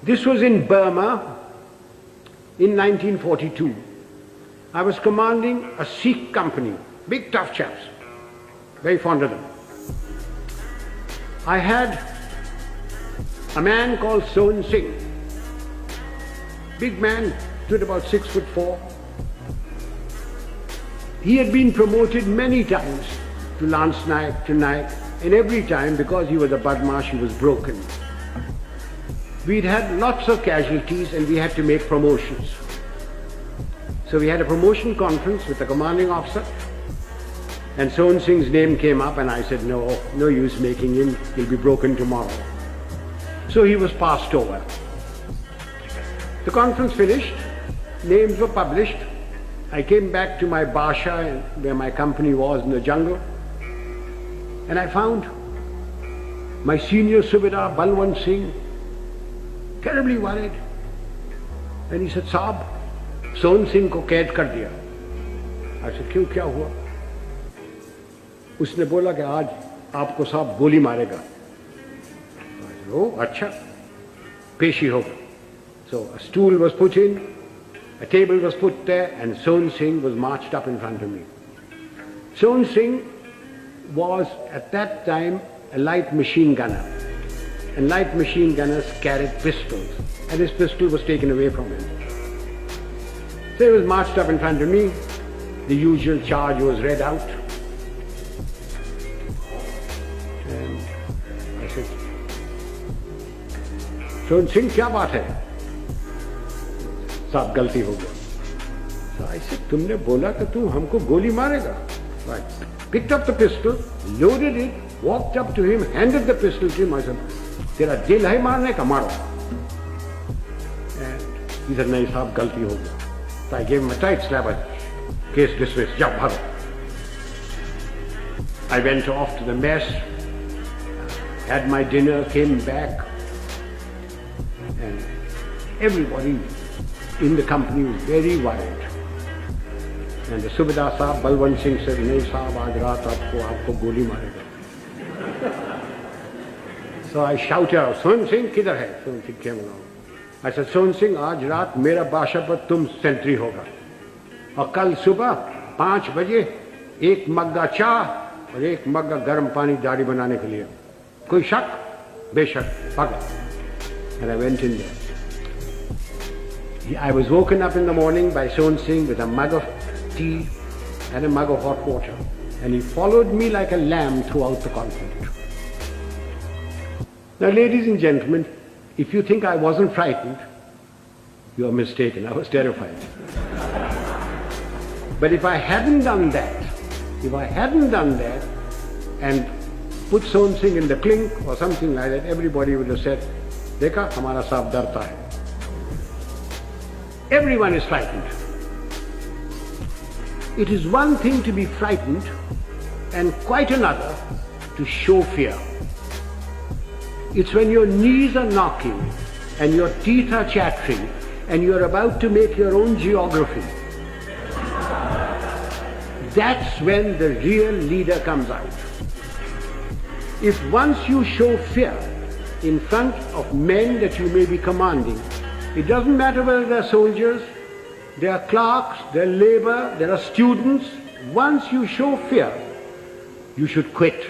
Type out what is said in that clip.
This was in Burma in 1942. I was commanding a Sikh company, big tough chaps, very fond of them. I had a man called Son Singh, big man, stood about 6'4". He had been promoted many times to Lance Naik, to Naik, and every time, because he was a Badmash, he was broken. We'd had lots of casualties and we had to make promotions. So we had a promotion conference with the commanding officer, and Son Singh's name came up, and I said, no use making him, he'll be broken tomorrow. So he was passed over. The conference finished, names were published. I came back to my Basha, where my company was in the jungle, and I found my senior Subedar Balwant Singh terribly worried. And he said, Saab, Son Singh ko kaid kar diya. I said, क्यों, क्या हुआ? उसने बोला कि आज आपको साहब गोली मारेगा. I said, oh, अच्छा, पेशी होगा. So a stool was put in, a table was put there, and Son Singh was marched up in front of me. Son Singh was at that time a light machine gunner, and light machine gunners carried pistols, and his pistol was taken away from him. So he was marched up in front of me. The usual charge was read out. And I said, Son Singh, क्या बात है? साहब गलती हो गया. So I said, तुमने बोला कि तू हमको गोली मारेगा. So I picked up the pistol, loaded it, walked up to him, handed the pistol to him. I said, तेरा दिल है मारने का, मारो. And he said, नहीं साहब गलती हो गया. So I gave him a tight slap. Case dismissed. Jao, bhago. I went off to the mess, had my dinner, came back, and everybody in the company was very worried. And the Subedar Sahab, Balwant Singh said, "Nahi Sahab, aaj raat aapko goli marega." So I shouted out, "Son Singh, kidhar hai?" Son Singh came along. I said, "Son Singh, aaj raat mera Basha par tum sentry hoga. और कल सुबह 5 बजे 1 मग्गा चाह और 1 मग्गा गर्म पानी दाढ़ी बनाने के लिए. कोई शक? बेशक, भागा. And I went in there. I was woken up in the morning by Son Singh with a mug of tea and a mug of hot water. And he followed me like a lamb throughout the conflict. Now, ladies and gentlemen, if you think I wasn't frightened, you are mistaken. I was terrified. But if I hadn't done that, and put Son Singh in the clink or something like that, everybody would have said, "Dekha, hamara saab darta hai." Everyone is frightened. It is one thing to be frightened and quite another to show fear. It's when your knees are knocking and your teeth are chattering and you're about to make your own geography. That's when the real leader comes out. If once you show fear in front of men that you may be commanding, it doesn't matter whether they're soldiers, they're clerks, they're labor, there are students. Once you show fear, you should quit.